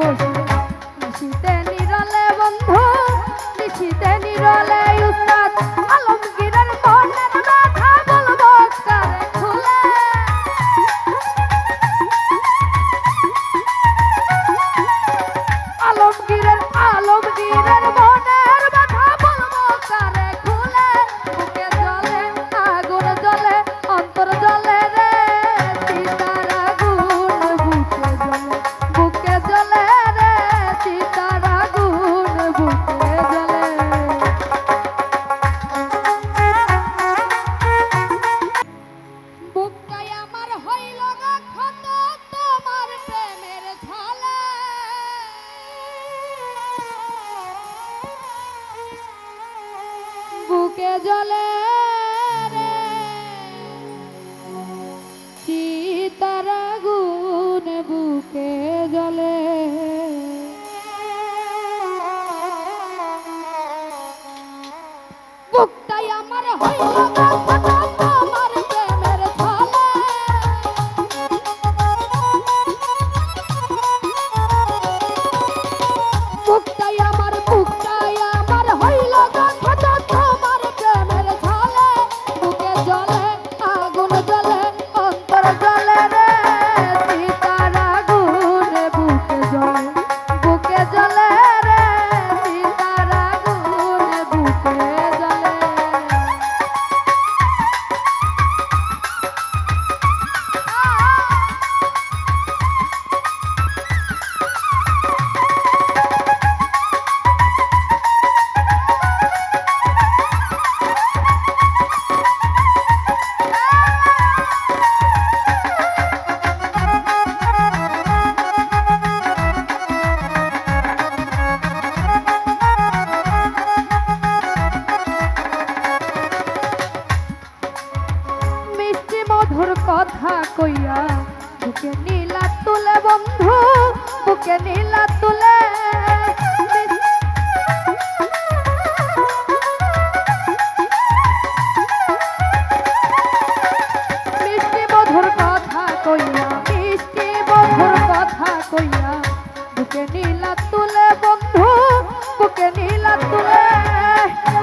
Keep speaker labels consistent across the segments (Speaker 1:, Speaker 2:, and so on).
Speaker 1: বসে নিশিতে নিরলে বন্ধু নিশিতে নিরলে উস্তাদ আলমগীরের মনের ব্যথা বলবো কারে খুলে আলমগীরের মনের ব্যথা বলবো কারে খুলে বুকে জ্বলে আগুন জ্বলে অন্তর জ্বলে রে সীতার আগুন বুকে জ্বলে রে সীতার আগুন বুকে জ্বলে বুকটাই আমার হইল ক্ষত তোমার প্রেমের ঝালে বুকে জ্বলে রে সীতার আগুন বুকে জ্বলে বুকটাই আমার হইল ক্ষত তোমার প্রেমের ঝালে বুকটাই আমার হইল ক্ষত তোমার প্রেমের ঝালে বুকে জ্বলে আগুন জ্বলে অন্তর জ্বলে রে সীতার আগুন বুকে জ্বলে রে সীতার আগুন বুকে জ্বলে মধুর কথা কইয়া বুকে নীলা তুলে বন্ধু বুকে নীলা তুলে মিষ্টি মধুর কথা কইয়া বুকে নীলা তুলে বন্ধু বুকে নীলা তুলে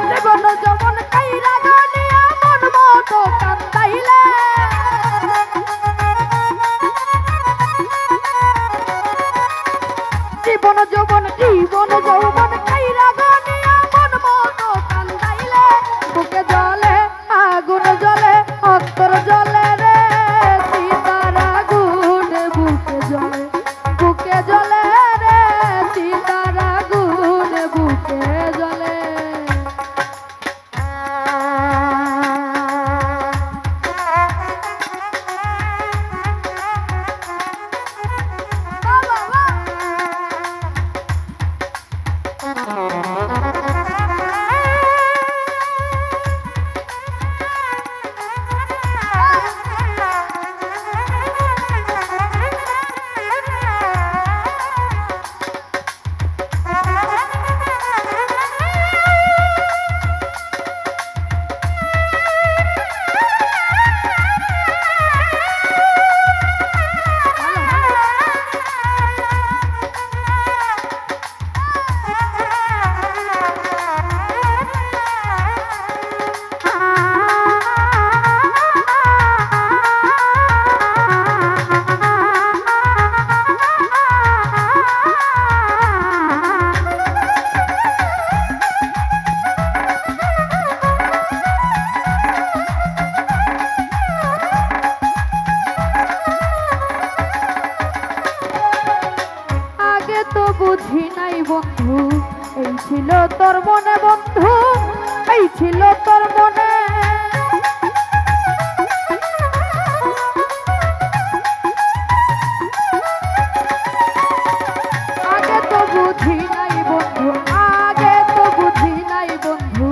Speaker 1: জীবন যমন কাইরা গানিয়া মন মতো কান্দাইলে জীবন যৌবন কাইরা গানিয়া মন মতো কান্দাইলে বুকে জ্বলে আগুন জ্বলে অন্তর জ্বলে রে সীতার আগুন বুকে জ্বলে রে সীতার আগুন বুকে জ্বলে বুঝি নাই বন্ধু এই ছিল তোর মনে বন্ধু এই ছিল তোর মনে আগে তো বুঝি নাই বন্ধু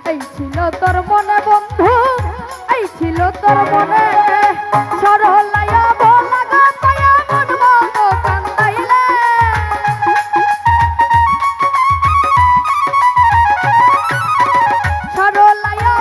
Speaker 1: এই ছিল তোর মনে বন্ধু এই ছিল তোর মনে সরলায়া বলা গায়া মন মতো কান্দাইলে সরলায়া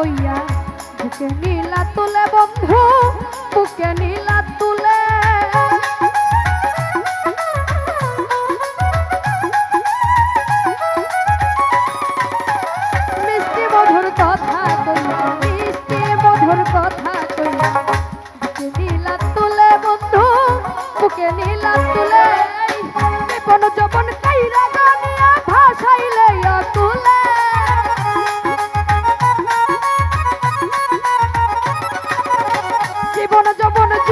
Speaker 1: কইয়া বুকে নীলা তুলে বন্ধু বুকে নীলা তুলে মিষ্টি মধুর কথা কইয়া মিষ্টি মধুর কথা কইয়া বুকে নীলা তুলে বন্ধু বুকে নীলা তুলে কোন যবন কাইরা গানিয়া ভাসাইলে তুলে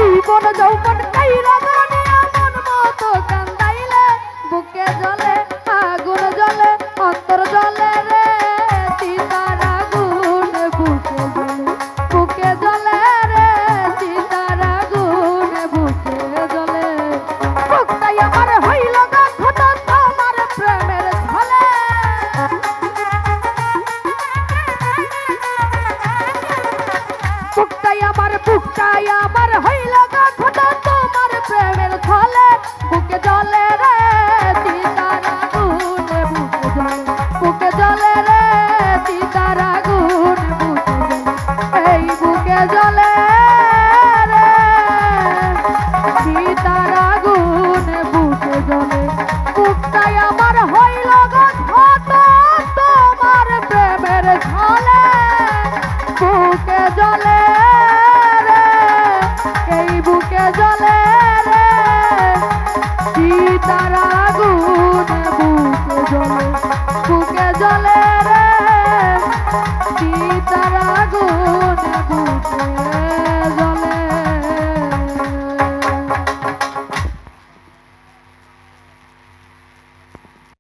Speaker 1: জীবন যৌবন কাইরা গানিয়া মন মতো কান্দাইলে বুকে জ্বলে আগুন জ্বলে অন্তর জ্বলে রে সীতার আগুন বুকে জ্বলে রে সীতার আগুন বুকে জ্বলে বুকটাই আমার হইল গাথত তোমার প্রেমের ঝলে বুকটাই আমার হইল গাথত তোমার প্রেমের ঝলে বুকে জ্বলে রে সীতার আগুন বুকে জ্বলে রে সীতার আগুন এই বুকে জ্বলে রে সীতার আগুন বুকে জ্বলে বুকটাই আমার হইল গাথত তোমার প্রেমের ঝলে বুকে জ্বলে রে এই বুকে জ্বলে রে সীতার আগুন বুকে জ্বলে রে সীতার আগুন